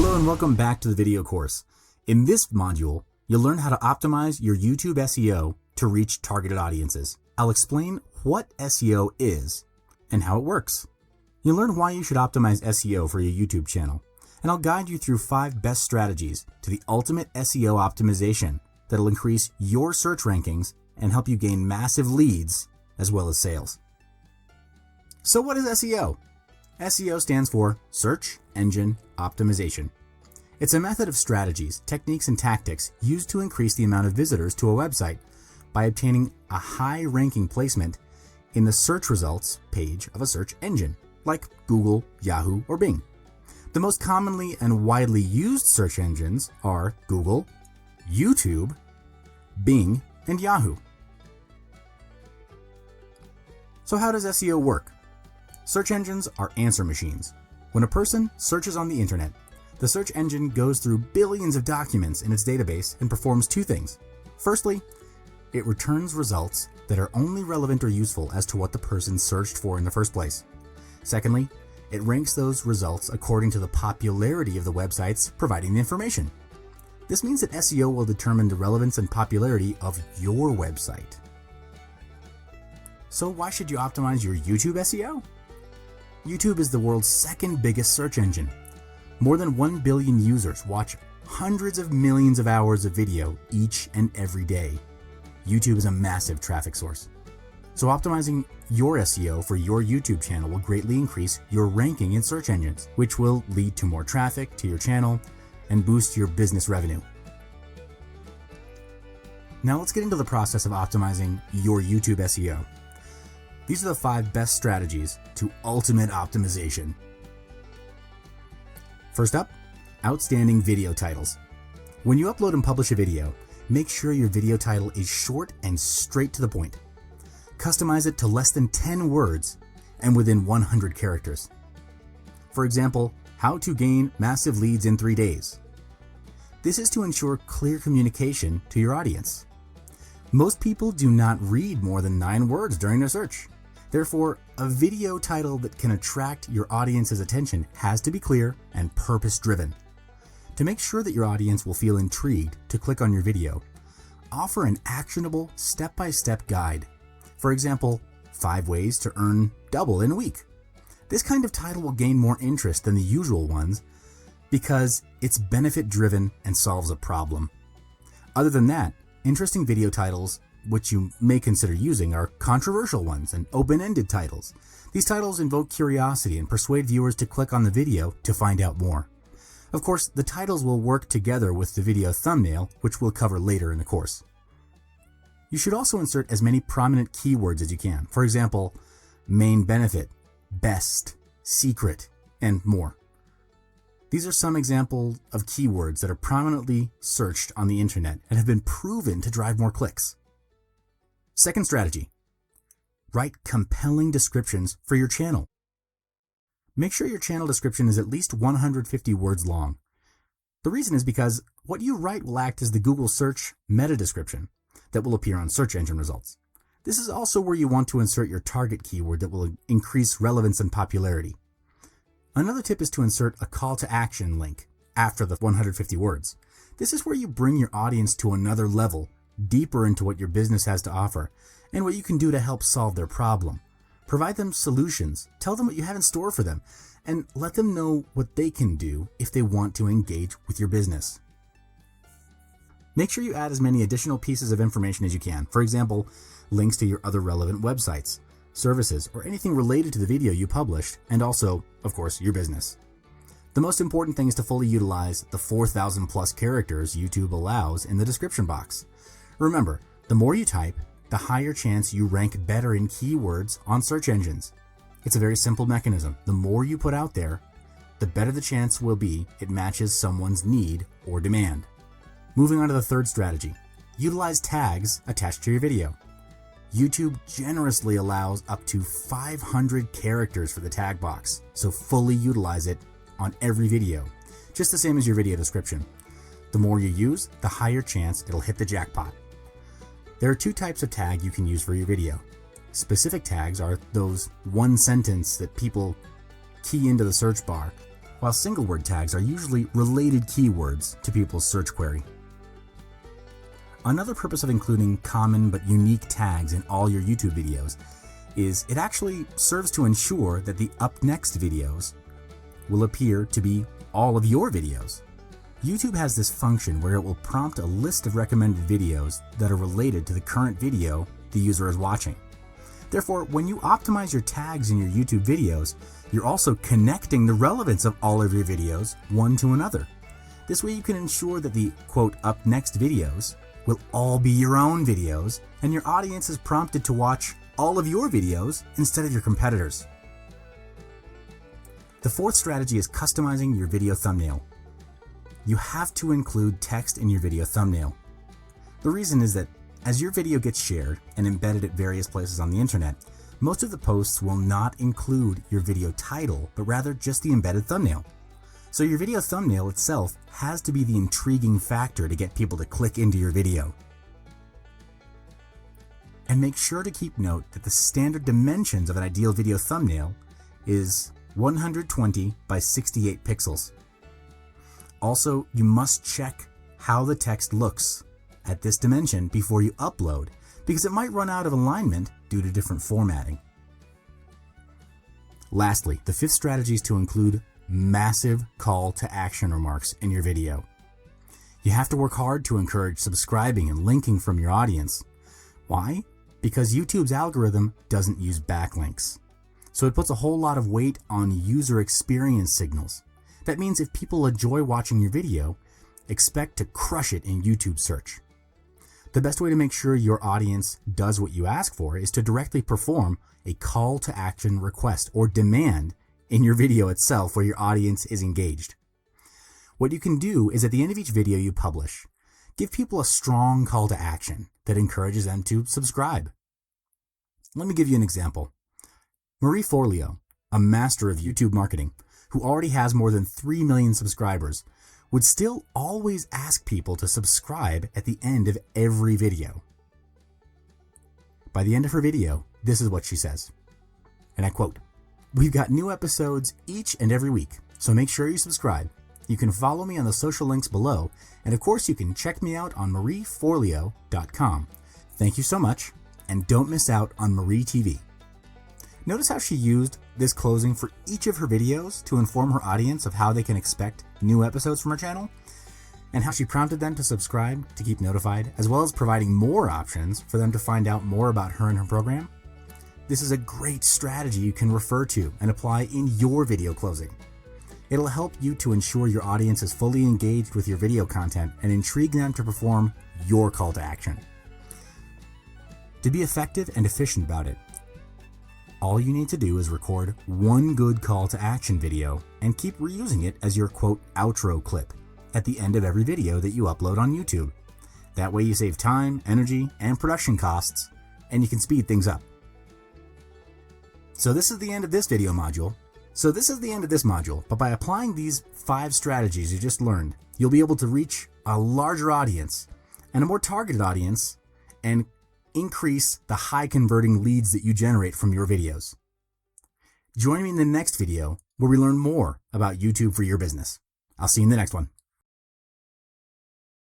Hello and welcome back to the video course. In this module, you'll learn how to optimize your YouTube SEO to reach targeted audiences. I'll explain what SEO is and how it works. You'll learn why you should optimize SEO for your YouTube channel, and I'll guide you through 5 best strategies to the ultimate SEO optimization that'll increase your search rankings and help you gain massive leads as well as sales. So what is SEO? SEO stands for Search Engine Optimization. It's a method of strategies, techniques, and tactics used to increase the amount of visitors to a website by obtaining a high-ranking placement in the search results page of a search engine, like Google, Yahoo, or Bing. The most commonly and widely used search engines are Google, YouTube, Bing, and Yahoo. So how does SEO work? Search engines are answer machines. When a person searches on the internet, the search engine goes through billions of documents in its database and performs 2 things. Firstly, it returns results that are only relevant or useful as to what the person searched for in the first place. Secondly, it ranks those results according to the popularity of the websites providing the information. This means that SEO will determine the relevance and popularity of your website. So why should you optimize your YouTube SEO? YouTube is the world's 2nd biggest search engine. More than 1 billion users watch hundreds of millions of hours of video each and every day. YouTube is a massive traffic source. So optimizing your SEO for your YouTube channel will greatly increase your ranking in search engines, which will lead to more traffic to your channel and boost your business revenue. Now let's get into the process of optimizing your YouTube SEO. These are the 5 best strategies to ultimate optimization. First up, outstanding video titles. When you upload and publish a video, make sure your video title is short and straight to the point. Customize it to less than 10 words and within 100 characters. For example, how to gain massive leads in 3 days. This is to ensure clear communication to your audience. Most people do not read more than 9 words during their search. Therefore, a video title that can attract your audience's attention has to be clear and purpose-driven. To make sure that your audience will feel intrigued to click on your video, offer an actionable step-by-step guide. For example, 5 ways to earn double in a week. This kind of title will gain more interest than the usual ones because it's benefit-driven and solves a problem. Other than that, interesting video titles which you may consider using are controversial ones and open-ended titles. These titles invoke curiosity and persuade viewers to click on the video to find out more. Of course, the titles will work together with the video thumbnail, which we'll cover later in the course. You should also insert as many prominent keywords as you can. For example, main benefit, best, secret, and more. These are some examples of keywords that are prominently searched on the internet and have been proven to drive more clicks. Second strategy, write compelling descriptions for your channel. Make sure your channel description is at least 150 words long. The reason is because what you write will act as the Google search meta description that will appear on search engine results. This is also where you want to insert your target keyword that will increase relevance and popularity. Another tip is to insert a call to action link after the 150 words. This is where you bring your audience to another level, deeper into what your business has to offer and what you can do to help solve their problem. Provide them solutions, tell them what you have in store for them, and let them know what they can do if they want to engage with your business. Make sure you add as many additional pieces of information as you can. For example, links to your other relevant websites, services, or anything related to the video you published, and also, of course, your business. The most important thing is to fully utilize the 4,000 plus characters YouTube allows in the description box. Remember, the more you type, the higher chance you rank better in keywords on search engines. It's a very simple mechanism. The more you put out there, the better the chance will be it matches someone's need or demand. Moving on to the third strategy, utilize tags attached to your video. YouTube generously allows up to 500 characters for the tag box, so fully utilize it on every video, just the same as your video description. The more you use, the higher chance it'll hit the jackpot. There are 2 types of tag you can use for your video. Specific tags are those one sentence that people key into the search bar while single word tags are usually related keywords to people's search query. Another purpose of including common but unique tags in all your YouTube videos is it actually serves to ensure that the up next videos will appear to be all of your videos. YouTube has this function where it will prompt a list of recommended videos that are related to the current video the user is watching. Therefore, when you optimize your tags in your YouTube videos, you're also connecting the relevance of all of your videos one to another. This way you can ensure that the quote up next videos will all be your own videos and your audience is prompted to watch all of your videos instead of your competitors. The fourth strategy is customizing your video thumbnail. You have to include text in your video thumbnail. The reason is that as your video gets shared and embedded at various places on the internet, most of the posts will not include your video title, but rather just the embedded thumbnail. So your video thumbnail itself has to be the intriguing factor to get people to click into your video. And make sure to keep note that the standard dimensions of an ideal video thumbnail is 120 by 68 pixels. Also, you must check how the text looks at this dimension before you upload, because it might run out of alignment due to different formatting. Lastly, the fifth strategy is to include massive call to action remarks in your video. You have to work hard to encourage subscribing and linking from your audience. Why? Because YouTube's algorithm doesn't use backlinks. So it puts a whole lot of weight on user experience signals. That means if people enjoy watching your video, expect to crush it in YouTube search. The best way to make sure your audience does what you ask for is to directly perform a call to action request or demand in your video itself where your audience is engaged. What you can do is at the end of each video you publish, give people a strong call to action that encourages them to subscribe. Let me give you an example. Marie Forleo, a master of YouTube marketing, who already has more than 3 million subscribers, would still always ask people to subscribe at the end of every video. By the end of her video, this is what she says, and I quote, "We've got new episodes each and every week, so make sure you subscribe. You can follow me on the social links below, and of course you can check me out on marieforleo.com. Thank you so much, and don't miss out on Marie TV." Notice how she used this closing for each of her videos to inform her audience of how they can expect new episodes from her channel, and how she prompted them to subscribe to keep notified, as well as providing more options for them to find out more about her and her program. This is a great strategy you can refer to and apply in your video closing. It'll help you to ensure your audience is fully engaged with your video content and intrigue them to perform your call to action. To be effective and efficient about it, all you need to do is record one good call to action video and keep reusing it as your quote outro clip at the end of every video that you upload on YouTube. That way you save time, energy, and production costs, and you can speed things up. So this is the end of this video module. But by applying these 5 strategies you just learned, you'll be able to reach a larger audience and a more targeted audience and increase the high converting leads that you generate from your videos. Join me in the next video where we learn more about YouTube for your business. I'll see you in the next one.